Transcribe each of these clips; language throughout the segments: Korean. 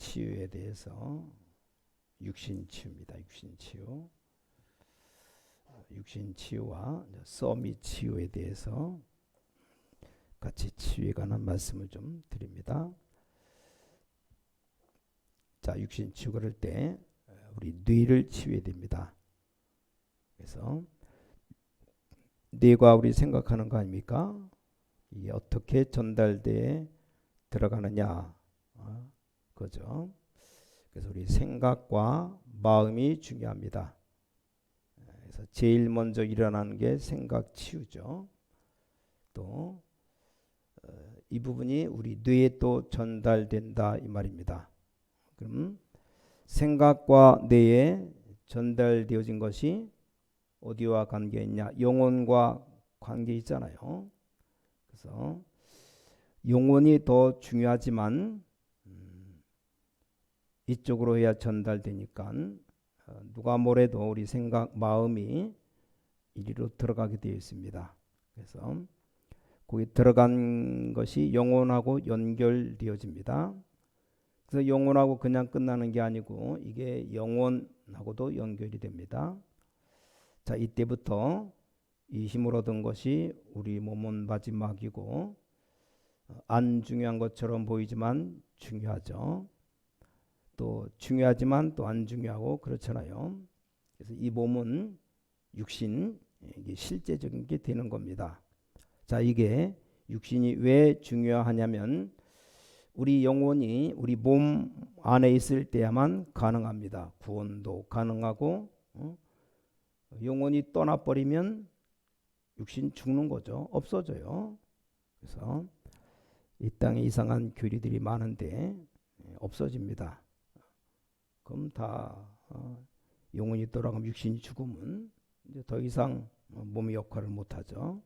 치유에 대해서 육신치유입니다. 육신치유와 서밋 치유에 대해서 같이 치유에 관한 말씀을 좀 드립니다. 자, 육신치유 그럴 때 우리 뇌를 치유해야 됩니다. 그래서 뇌가 우리 생각하는 거 아닙니까? 이게 어떻게 전달돼 들어가느냐, 그죠? 그래서 우리 생각과 마음이 중요합니다. 그래서 제일 먼저 일어나는 게 생각 치유죠. 또 이 부분이 우리 뇌에 또 전달된다 이 말입니다. 그럼 생각과 뇌에 전달되어진 것이 어디와 관계 있냐? 영혼과 관계 있잖아요. 그래서 영혼이 더 중요하지만 이쪽으로 해야 전달되니까 누가 뭐래도 우리 생각, 마음이 이리로 들어가게 되어 있습니다. 그래서 거기 들어간 것이 영혼하고 연결되어집니다. 그래서 영혼하고 그냥 끝나는 게 아니고 이게 영혼하고도 연결이 됩니다. 자, 이때부터 이 힘을 얻은 것이 우리 몸은 마지막이고 안 중요한 것처럼 보이지만 중요하죠. 또 중요하지만 또 안 중요하고 그렇잖아요. 그래서 이 몸은 육신, 이게 실제적인 게 되는 겁니다. 자, 이게 육신이 왜 중요하냐면 우리 영혼이 우리 몸 안에 있을 때야만 가능합니다. 구원도 가능하고 영혼이 떠나버리면 육신 죽는 거죠. 없어져요. 그래서 이 땅에 이상한 교리들이 많은데 없어집니다. 그럼 다 영혼이 돌아가면 육신이 죽으면 이제 더 이상 몸의 역할을 못하죠.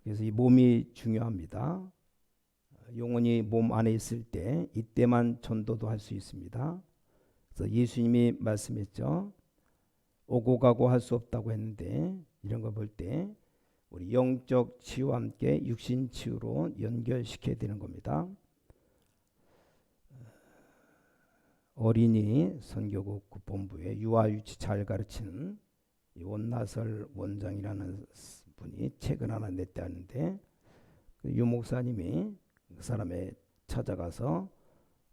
그래서 이 몸이 중요합니다. 영혼이 몸 안에 있을 때 이때만 전도도 할 수 있습니다. 그래서 예수님이 말씀했죠. 오고 가고 할 수 없다고 했는데 이런 거 볼 때 우리 영적 치유와 함께 육신 치유로 연결시켜야 되는 겁니다. 어린이 선교국 본부에 유아유치 잘 가르치는 원나설 원장이라는 분이 책을 하나 냈다는데 유 목사님이 그 사람에 찾아가서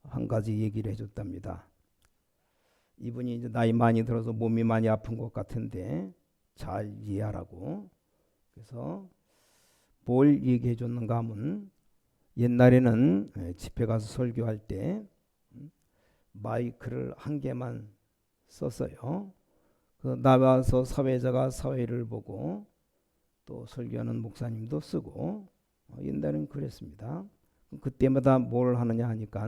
한 가지 얘기를 해줬답니다. 이분이 이제 나이 많이 들어서 몸이 많이 아픈 것 같은데 잘 이해하라고. 그래서 뭘 얘기해 줬는가 하면 옛날에는 집회 가서 설교할 때 마이크를 한 개만 썼어요. 나와서 사회자가 사회를 보고 또 설교하는 목사님도 쓰고 옛날에는 그랬습니다. 그때마다 뭘 하느냐 하니까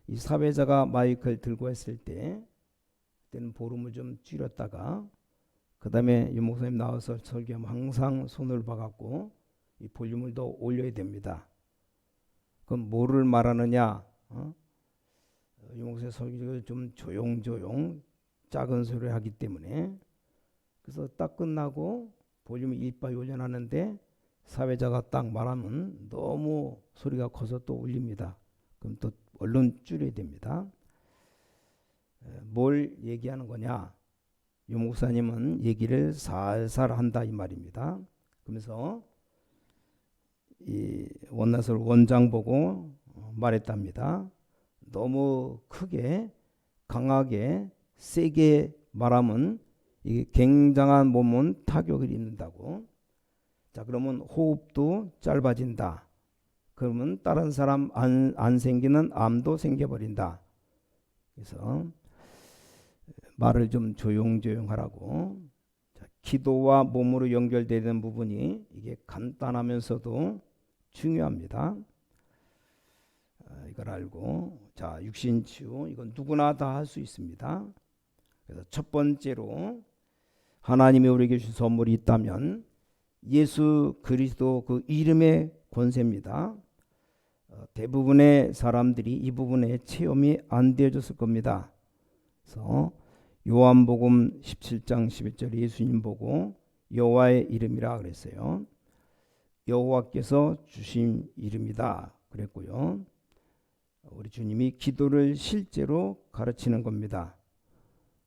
이 사회자가 마이크를 들고 했을 때 그때는 볼륨을 좀 줄였다가 그 다음에 이 목사님 나와서 설교하면 항상 손을 봐갖고 이 볼륨을 더 올려야 됩니다. 그럼 뭐를 말하느냐? 이 목사님 설교를 좀 조용조용 작은 소리를 하기 때문에 그래서 딱 끝나고 볼륨이 이빨이 올려놨는데 사회자가 딱 말하면 너무 소리가 커서 또 울립니다. 그럼 또 얼른 줄여야 됩니다. 뭘 얘기하는 거냐? 유 목사님은 얘기를 살살 한다 이 말입니다. 그러면서 이 원나설 원장 보고 말했답니다. 너무 크게 강하게 세게 말하면 이게 굉장한 몸은 타격을 입는다고. 자, 그러면 호흡도 짧아진다. 그러면 다른 사람 안 생기는 암도 생겨버린다. 그래서 말을 좀 조용조용 하라고. 자, 기도와 몸으로 연결되는 부분이 이게 간단하면서도 중요합니다. 이걸 알고, 자, 육신치유 이건 누구나 다 할 수 있습니다. 그래서 첫 번째로 하나님이 우리에게 주신 선물이 있다면 예수 그리스도 그 이름의 권세입니다. 대부분의 사람들이 이 부분에 체험이 안 되어졌을 겁니다. 그래서 요한복음 17장 11절 예수님 보고 여호와의 이름이라 여호와께서 주신 이름이다 그랬고요. 우리 주님이 기도를 실제로 가르치는 겁니다.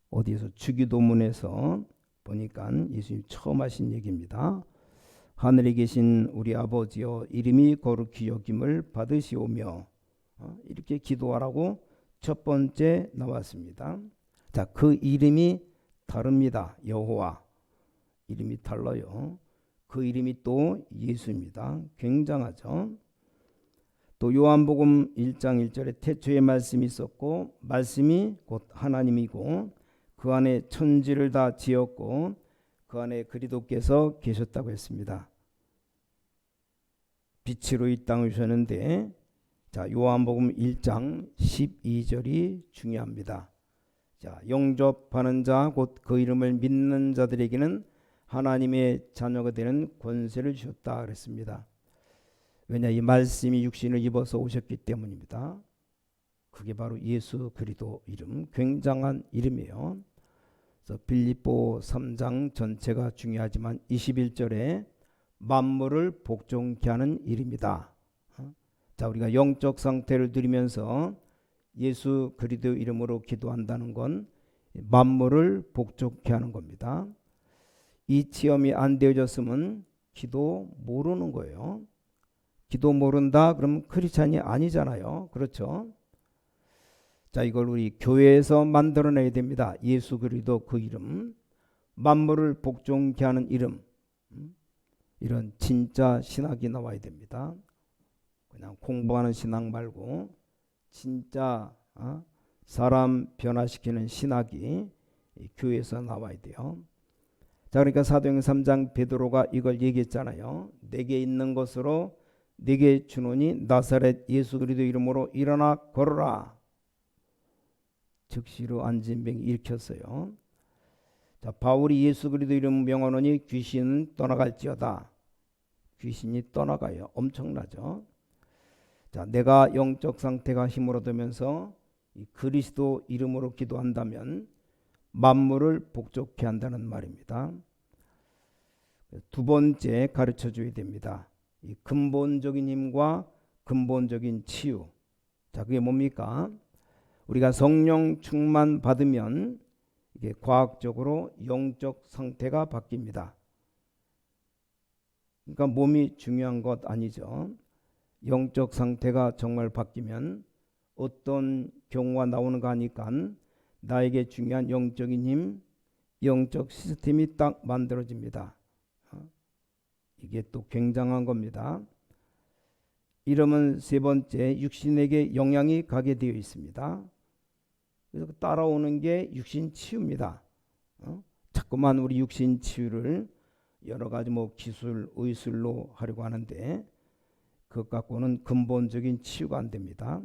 어디에서 주기도문에서 보니까 예수님 처음 하신 얘기입니다. 하늘에 계신 우리 아버지여 이름이 거룩히 여김을 받으시오며, 이렇게 기도하라고 첫 번째 나왔습니다. 자, 그 이름이 다릅니다. 여호와 이름이 달라요. 그 이름이 또 예수입니다. 굉장하죠. 또 요한복음 1장 1절에 태초에 말씀이 있었고 말씀이 곧 하나님이고 그 안에 천지를 다 지었고 그 안에 그리스도께서 계셨다고 했습니다. 빛으로 이 땅을 오셨는데, 자, 요한복음 1장 12절이 중요합니다. 자, 영접하는 자 곧 그 이름을 믿는 자들에게는 하나님의 자녀가 되는 권세를 주셨다 그랬습니다. 왜냐, 이 말씀이 육신을 입어서 오셨기 때문입니다. 그게 바로 예수 그리스도 이름, 굉장한 이름이에요. 그래서 빌립보 3장 전체가 중요하지만 21절에 만물을 복종케 하는 이름이다. 자, 우리가 영적 상태를 누리면서 예수 그리스도 이름으로 기도한다는 건 만물을 복종케 하는 겁니다. 이 체험이 안 되어졌으면 기도 모르는 거예요. 기도 모른다 그러면 크리스찬이 아니잖아요. 그렇죠? 자, 이걸 우리 교회에서 만들어내야 됩니다. 예수 그리스도 그 이름, 만물을 복종케 하는 이름, 이런 진짜 신학이 나와야 됩니다. 그냥 공부하는 신학 말고 진짜 사람 변화시키는 신학이 교회에서 나와야 돼요. 자, 그러니까 사도행전 3장 베드로가 이걸 얘기했잖아요. 내게 있는 것으로 내게 주노니 나사렛 예수 그리스도 이름으로 일어나 걸어라. 즉시로 앉은 병이 일으켰어요. 자, 바울이 예수 그리스도 이름 명하노니 귀신은 떠나갈지어다. 귀신이 떠나가요. 엄청나죠. 자, 내가 영적 상태가 힘을 얻으면서 이 그리스도 이름으로 기도한다면 만물을 복종케 한다는 말입니다. 두 번째 가르쳐 줘야 됩니다. 이 근본적인 힘과 근본적인 치유. 자, 그게 뭡니까? 우리가 성령 충만 받으면 이게 과학적으로 영적 상태가 바뀝니다. 그러니까 몸이 중요한 것 아니죠. 영적 상태가 정말 바뀌면 어떤 경우가 나오는가 하니까 나에게 중요한 영적인 힘, 영적 시스템이 딱 만들어집니다. 이게 또 굉장한 겁니다. 이러면 세 번째, 육신에게 영향이 가게 되어 있습니다. 그래서 따라오는 게 육신 치유입니다. 자꾸만 우리 육신 치유를 여러 가지 기술, 의술로 하려고 하는데 그것 갖고는 근본적인 치유가 안 됩니다.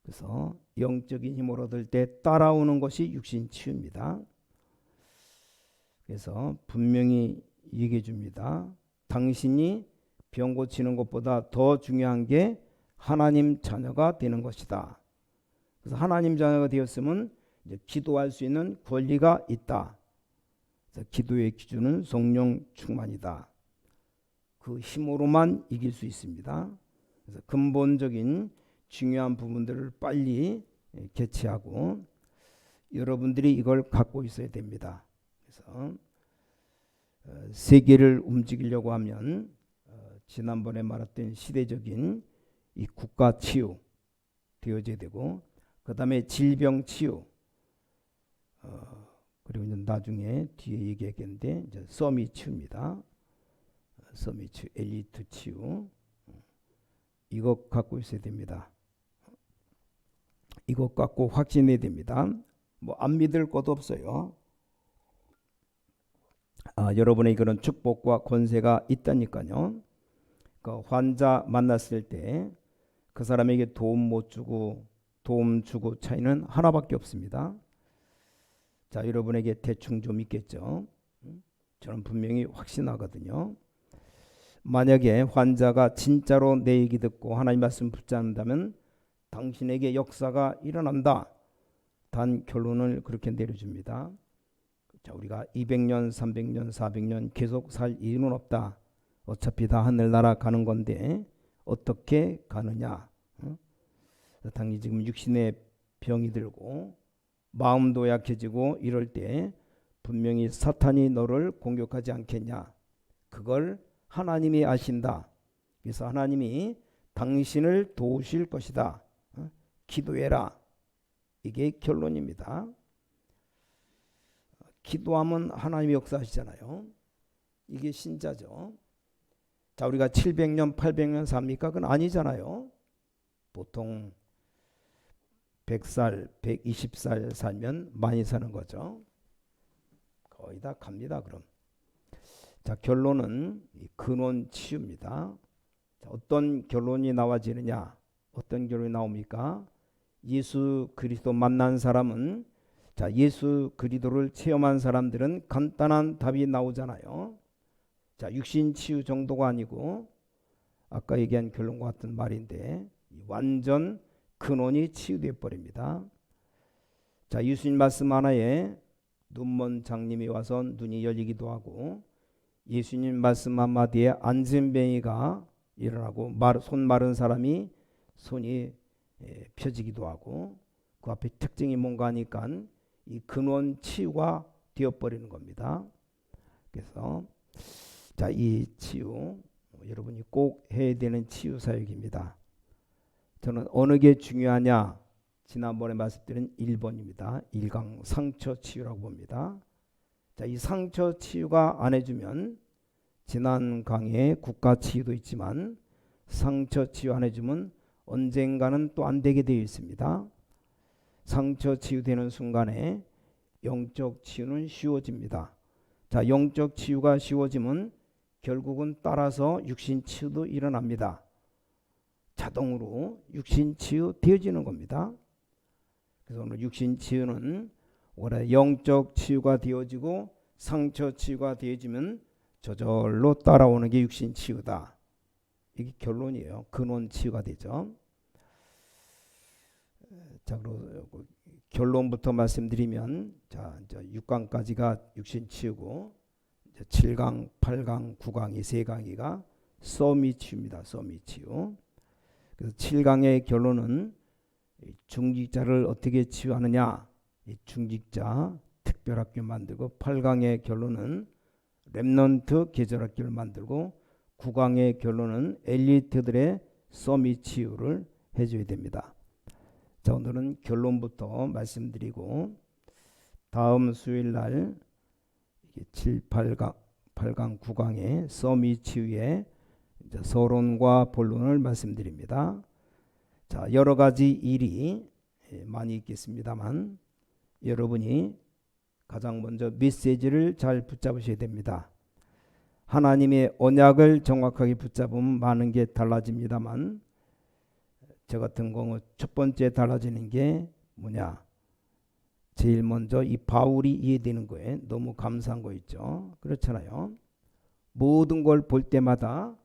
그래서 영적인 힘을 얻을 때 따라오는 것이 육신 치유입니다. 그래서 분명히 얘기해 줍니다. 당신이 병 고치는 것보다 더 중요한 게 하나님 자녀가 되는 것이다. 그래서 하나님 자녀가 되었으면 이제 기도할 수 있는 권리가 있다. 그래서 기도의 기준은 성령 충만이다. 그 힘으로만 이길 수 있습니다. 그래서 근본적인 중요한 부분들을 빨리 개최하고 여러분들이 이걸 갖고 있어야 됩니다. 그래서 세계를 움직이려고 하면 지난번에 말했던 시대적인 이 국가 치유 되어져야 되고, 그 다음에 질병 치유, 그리고 이제 나중에 뒤에 얘기하겠는데 이제 서밋 치유입니다. 서밋 치유, 엘리트 치유, 이거 갖고 있어야 됩니다. 이것 갖고 확신해야 됩니다. 안 믿을 것도 없어요. 여러분의 그런 축복과 권세가 있다니까요. 그 환자 만났을 때 그 사람에게 도움 주고 차이는 하나밖에 없습니다. 자, 여러분에게 대충 좀 있겠죠. 저는 분명히 확신하거든요. 만약에 환자가 진짜로 내 얘기 듣고 하나님 말씀 붙잡는다면 당신에게 역사가 일어난다. 단 결론을 그렇게 내려줍니다. 자, 우리가 200년, 300년, 400년 계속 살 이유는 없다. 어차피 다 하늘나라 가는 건데 어떻게 가느냐. 당연히 지금 육신의 병이 들고 마음도 약해지고 이럴 때 분명히 사탄이 너를 공격하지 않겠냐. 그걸 하나님이 아신다. 그래서 하나님이 당신을 도우실 것이다. 기도해라. 이게 결론입니다. 기도하면 하나님이 역사하시잖아요. 이게 신자죠. 자, 우리가 700년, 800년 삽니까? 그건 아니잖아요. 보통 100살, 120살 살면 많이 사는 거죠. 거의 다 갑니다, 그럼. 자, 결론은 근원 치유입니다. 자, 어떤 결론이 나와지느냐? 어떤 결론이 나옵니까? 예수 그리스도 만난 사람은, 자, 예수 그리스도를 체험한 사람들은 간단한 답이 나오잖아요. 자, 육신 치유 정도가 아니고 아까 얘기한 결론과 같은 말인데 완전 근원이 치유되어 버립니다. 자, 예수님 말씀 하나에 눈먼 장님이 와서 눈이 열리기도 하고, 예수님 말씀 한마디에 안진뱅이가 일어나고 손 마른 사람이 손이 펴지기도 하고, 그 앞에 특징이 뭔가 하니까 이 근원 치유가 되어버리는 겁니다. 그래서 자, 이 치유 여러분이 꼭 해야 되는 치유 사역입니다. 저는 어느 게 중요하냐? 지난번에 말씀드린 1번입니다. 1강 상처 치유라고 봅니다. 자, 이 상처 치유가 안 해주면, 지난 강의에 국가 치유도 있지만 상처 치유 안 해주면 언젠가는 또 안 되게 되어 있습니다. 상처 치유되는 순간에 영적 치유는 쉬워집니다. 자, 영적 치유가 쉬워지면 결국은 따라서 육신 치유도 일어납니다. 자동으로 육신 치유 되어지는 겁니다. 그래서 오늘 육신 치유는 원래 영적 치유가 되어지고 상처 치유가 되어지면 저절로 따라오는 게 육신 치유다. 이게 결론이에요. 근원 치유가 되죠. 자, 그리고 결론부터 말씀드리면, 자, 이제 6강까지가 육신 치유고, 이제 7강, 8강, 9강이 세 강의가 서미 치유입니다. 서미 치유. 그래서 7강의 결론은 중직자를 어떻게 치유하느냐, 이 중직자 특별학교 만들고, 8강의 결론은 렘넌트 계절학교를 만들고, 9강의 결론은 엘리트들의 서밋 치유를 해줘야 됩니다. 자, 오늘은 결론부터 말씀드리고, 다음 수요일날 7, 8강, 9강의 서밋 치유의 서론과 본론을 말씀드립니다. 자, 여러 가지 일이 많이 있겠습니다만 여러분이 가장 먼저 메시지를 잘 붙잡으셔야 됩니다. 하나님의 언약을 정확하게 붙잡으면 많은 게 달라집니다만, 저 같은 경우 첫 번째 달라지는 게 뭐냐? 제일 먼저 이 바울이 이해되는 거에 너무 감사한 거 있죠. 그렇잖아요. 모든 걸 볼 때마다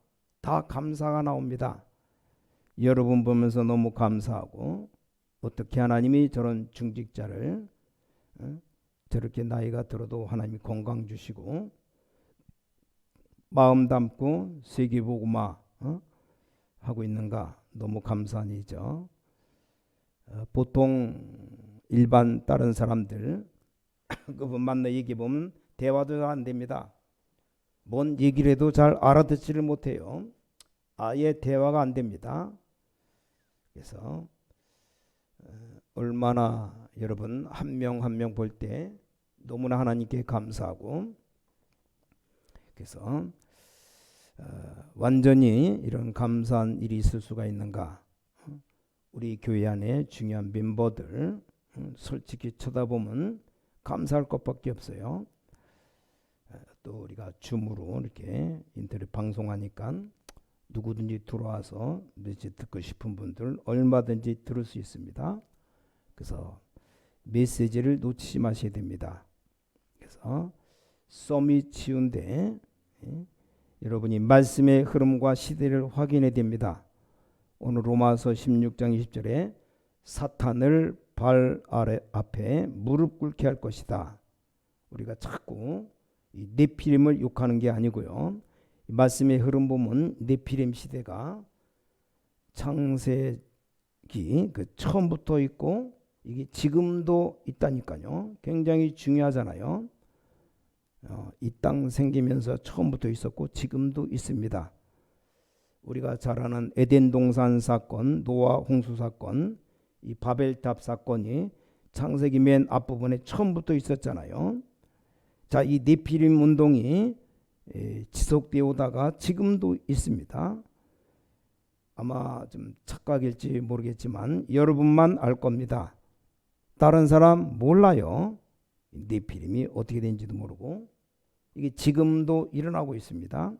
다 감사가 나옵니다. 여러분 보면서 너무 감사하고, 어떻게 하나님이 저런 중직자를 저렇게 나이가 들어도 하나님이 건강 주시고 마음 담고 세계복음화 하고 있는가, 너무 감사한 일이죠. 보통 일반 다른 사람들 그분 만나 얘기해 보면 대화도 잘 안 됩니다. 뭔 얘기를 해도 잘 알아듣지를 못해요. 아예 대화가 안 됩니다. 그래서 얼마나 여러분 한 명 한 명 볼 때 너무나 하나님께 감사하고, 그래서 완전히 이런 감사한 일이 있을 수가 있는가? 우리 교회 안에 중요한 멤버들 솔직히 쳐다보면 감사할 것밖에 없어요. 또 우리가 줌으로 이렇게 인터넷 방송하니까 누구든지 들어와서 메시지 듣고 싶은 분들 얼마든지 들을 수 있습니다. 그래서 메시지를 놓치지 마셔야 됩니다. 그래서 썸이 치운데 여러분이 말씀의 흐름과 시대를 확인해야 됩니다. 오늘 로마서 16장 20절에 사탄을 발 아래 앞에 무릎 꿇게 할 것이다. 우리가 자꾸 이 네피림을 욕하는 게 아니고요. 말씀의 흐름 보면 네피림 시대가 창세기 그 처음부터 있고 이게 지금도 있다니까요. 굉장히 중요하잖아요. 이 땅 생기면서 처음부터 있었고 지금도 있습니다. 우리가 잘 아는 에덴 동산 사건, 노아 홍수 사건, 이 바벨탑 사건이 창세기 맨 앞부분에 처음부터 있었잖아요. 자, 이 네피림 운동이 지속되어 오다가 지금도 있습니다. 아마 좀 착각일지 모르겠지만 여러분만 알 겁니다. 다른 사람 몰라요. 네피림이 어떻게 된지도 모르고 이게 지금도 일어나고 있습니다.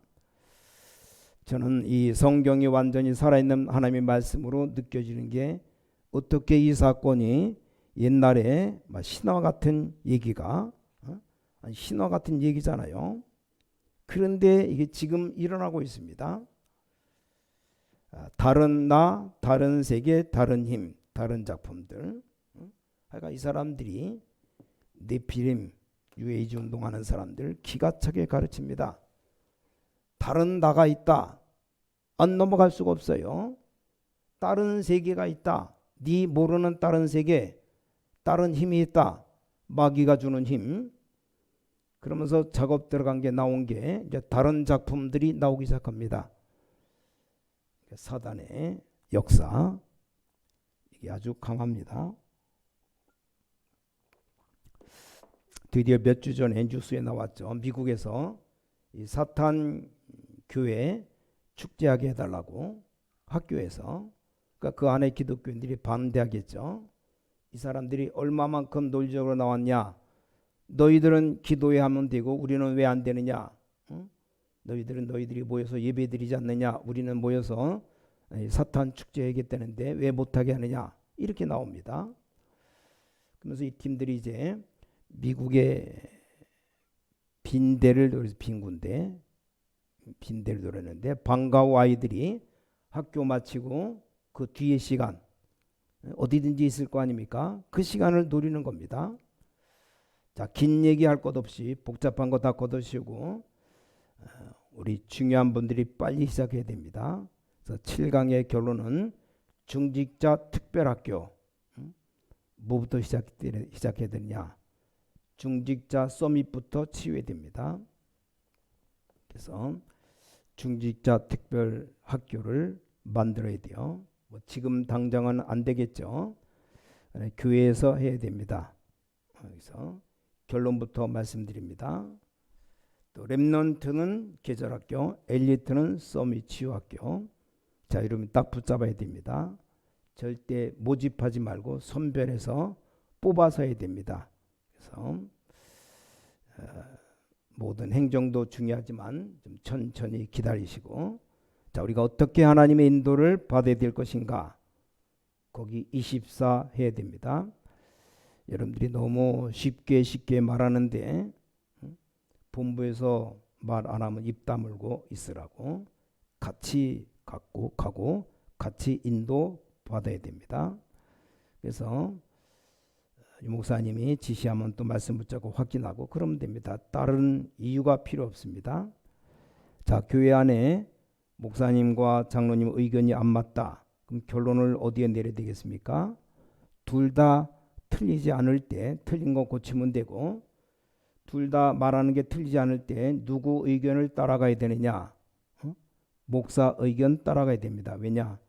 저는 이 성경이 완전히 살아있는 하나님의 말씀으로 느껴지는 게 어떻게 이 사건이 옛날에 신화 같은 얘기가 신화 같은 얘기잖아요. 그런데 이게 지금 일어나고 있습니다. 다른 나, 다른 세계, 다른 힘, 다른 작품들. 그러니까 이 사람들이 네피림 뉴에이지 운동하는 사람들 기가 차게 가르칩니다. 다른 나가 있다. 안 넘어갈 수가 없어요. 다른 세계가 있다. 네 모르는 다른 세계, 다른 힘이 있다. 마귀가 주는 힘. 그러면서 작업 들어간 게 나온 게 이제 다른 작품들이 나오기 시작합니다. 사단의 역사 이게 아주 강합니다. 드디어 몇 주 전에 뉴스에 나왔죠. 미국에서 이 사탄 교회 축제하게 해달라고 학교에서. 그러니까 그 안에 기독교인들이 반대하겠죠. 이 사람들이 얼마만큼 논리적으로 나왔냐. 너희들은 기도해 하면 되고 우리는 왜 안 되느냐. 너희들이 모여서 예배 드리지 않느냐. 우리는 모여서 사탄 축제하겠다는데 왜 못하게 하느냐. 이렇게 나옵니다. 그러면서 이 팀들이 이제 미국의 빈대를 노려서 빈군데 빈대를 노렸는데 방과후 아이들이 학교 마치고 그 뒤에 시간 어디든지 있을 거 아닙니까? 그 시간을 노리는 겁니다. 자, 긴 얘기할 것 없이 복잡한 거 다 걷어씌우고 우리 중요한 분들이 빨리 시작해야 됩니다. 그래서 7강의 결론은 중직자 특별학교. 뭐부터 시작해야 되느냐? 중직자 서밋부터 치유해야 됩니다. 그래서 중직자 특별학교를 만들어야 돼요. 뭐 지금 당장은 안 되겠죠. 교회에서 해야 됩니다. 그래서 결론부터 말씀드립니다. 또 렘넌트는 계절학교, 엘리트는 서밋 치유학교. 자, 이러면 딱 붙잡아야 됩니다. 절대 모집하지 말고 선별해서 뽑아서 해야 됩니다. 그래서 모든 행정도 중요하지만 좀 천천히 기다리시고, 자, 우리가 어떻게 하나님의 인도를 받아야 될 것인가, 거기 24 해야 됩니다. 여러분들이 너무 쉽게 말하는데 본부에서 말 안 하면 입 다물고 있으라고. 같이 갖고 가고 같이 인도 받아야 됩니다. 그래서 목사님이 지시하면 또 말씀 붙잡고 확인하고 그러면 됩니다. 다른 이유가 필요 없습니다. 자, 교회 안에 목사님과 장로님 의견이 안 맞다. 그럼 결론을 어디에 내려야 되겠습니까? 둘 다 틀리지 않을 때 틀린 거 고치면 되고, 둘 다 말하는 게 틀리지 않을 때 누구 의견을 따라가야 되느냐? 목사 의견 따라가야 됩니다. 왜냐?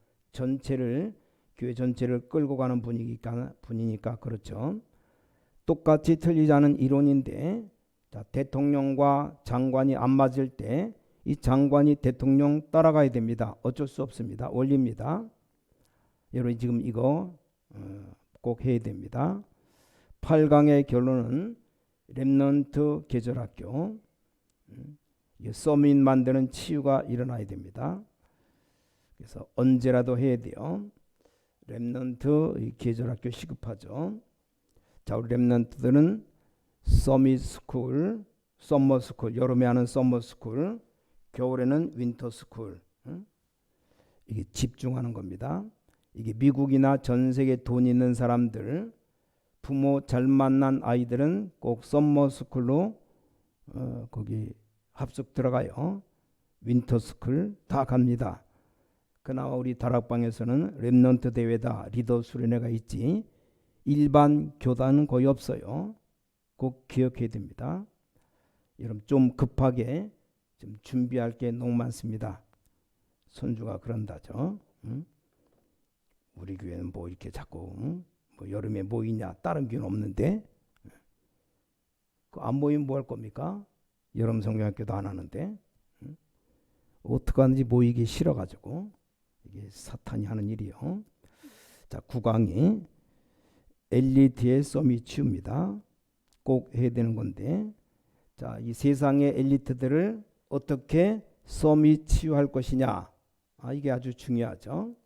교회 전체를 끌고 가는 분이니까 그렇죠. 똑같이 틀리지 않은 이론인데, 자, 대통령과 장관이 안 맞을 때 이 장관이 대통령 따라가야 됩니다. 어쩔 수 없습니다. 원리입니다. 여러분 지금 이거 꼭 해야 됩니다. 8강의 결론은 렘넌트 계절학교, 서밋 만드는 치유가 일어나야 됩니다. 그래서 언제라도 해야 돼요. 렘넌트 계절학교 시급하죠. 자, 우리 렘넌트들은 서밋 스쿨, 썸머 스쿨, 여름에 하는 썸머 스쿨, 겨울에는 윈터 스쿨. 이게 집중하는 겁니다. 이게 미국이나 전 세계 돈 있는 사람들, 부모 잘 만난 아이들은 꼭 썸머 스쿨로 거기 합숙 들어가요. 윈터 스쿨 다 갑니다. 그나마 우리 다락방에서는 렘넌트 대회다 리더 수련회가 있지 일반 교단은 거의 없어요. 꼭 기억해야 됩니다. 여러분 좀 급하게 좀 준비할 게 너무 많습니다. 손주가 그런다죠. 우리 교회는 뭐 이렇게 자꾸 뭐 여름에 모이냐, 다른 교회는 없는데 안 모이면 뭐 할 겁니까? 여름 성경학교도 안 하는데 어떻게 하는지 모이기 싫어가지고 이게 사탄이 하는 일이요. 자, 9강이 엘리트의 서밋치유입니다. 꼭 해야 되는 건데, 자, 이 세상의 엘리트들을 어떻게 서밋치유할 것이냐, 이게 아주 중요하죠.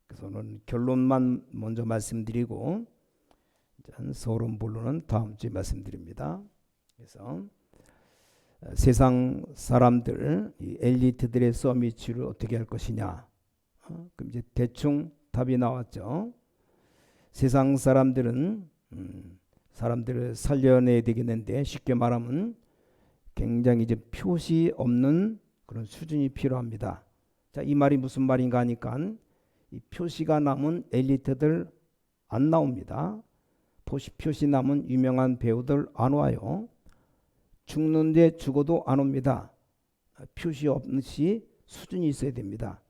그래서 오늘 결론만 먼저 말씀드리고 서론 본론은 다음 주에 말씀드립니다. 그래서 세상 사람들, 이 엘리트들의 서밋치유를 어떻게 할 것이냐, 그럼 이제 대충 답이 나왔죠. 세상 사람들은 사람들을 살려내야 되겠는데, 쉽게 말하면 굉장히 이제 표시 없는 그런 수준이 필요합니다. 자, 이 말이 무슨 말인가 하니까 이 표시가 남은 엘리트들 안 나옵니다. 표시 남은 유명한 배우들 안 와요. 죽는데 죽어도 안 옵니다. 표시 없이 수준이 있어야 됩니다.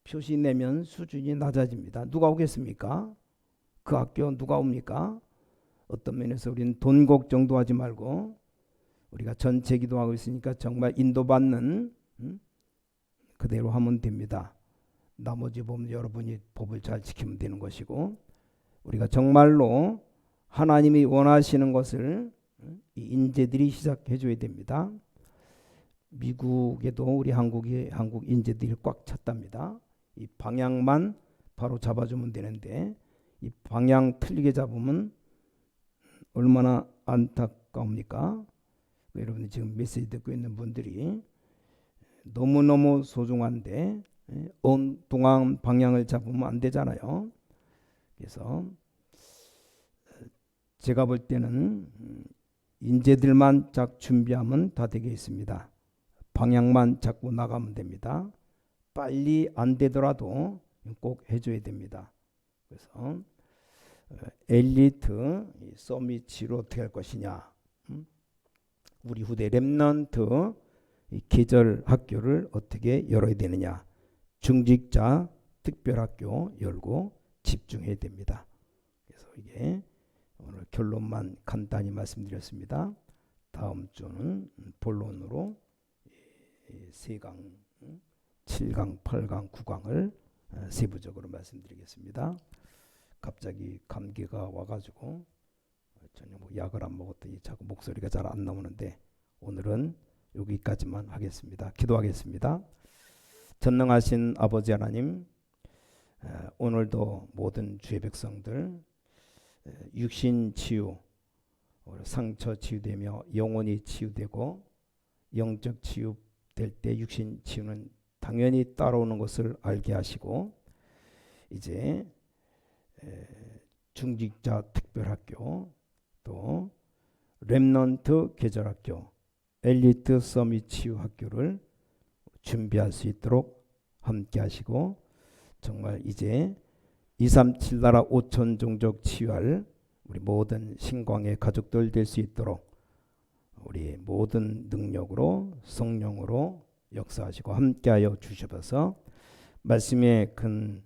표시 내면 수준이 낮아집니다. 누가 오겠습니까? 그 학교 누가 옵니까? 어떤 면에서 우리는 돈 걱정도 하지 말고 우리가 전체 기도하고 있으니까 정말 인도받는 그대로 하면 됩니다. 나머지 보면 여러분이 법을 잘 지키면 되는 것이고, 우리가 정말로 하나님이 원하시는 것을 이 인재들이 시작해 줘야 됩니다. 미국에도 우리 한국 인재들이 꽉 찼답니다. 이 방향만 바로 잡아주면 되는데 이 방향 틀리게 잡으면 얼마나 안타까웁니까? 여러분이 지금 메시지 듣고 있는 분들이 너무너무 소중한데 엉뚱한 방향을 잡으면 안 되잖아요. 그래서 제가 볼 때는 인재들만 딱 준비하면 다 되겠습니다. 방향만 잡고 나가면 됩니다. 빨리 안 되더라도 꼭 해줘야 됩니다. 그래서 엘리트 서밋치로 어떻게 할 것이냐, 우리 후대 렘넌트 계절 학교를 어떻게 열어야 되느냐, 중직자 특별학교 열고 집중해야 됩니다. 그래서 이게 오늘 결론만 간단히 말씀드렸습니다. 다음 주는 본론으로 3강, 7강, 8강, 9강을 세부적으로 말씀드리겠습니다. 갑자기 감기가 와가지고 전혀 뭐 약을 안 먹었더니 자꾸 목소리가 잘 안 나오는데 오늘은 여기까지만 하겠습니다. 기도하겠습니다. 전능하신 아버지 하나님, 오늘도 모든 주의 백성들 육신 치유, 상처 치유되며 영혼이 치유되고 영적 치유될 때 육신 치유는 당연히 따라오는 것을 알게 하시고, 이제 중직자 특별학교, 또 렘넌트 계절학교, 엘리트 서밋 치유 학교를 준비할 수 있도록 함께 하시고, 정말 이제 237 나라 5천 종족 치유할 우리 모든 신광의 가족들 될 수 있도록 우리 모든 능력으로 성령으로 역사하시고 함께하여 주셔서 말씀에 큰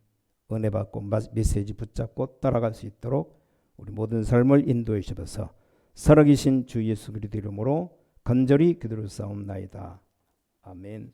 은혜 받고 메시지 붙잡고 따라갈 수 있도록 우리 모든 삶을 인도해 주셔서 살아계신 주 예수 그리스도 이름으로 간절히 기도를 싸움나이다. 아멘.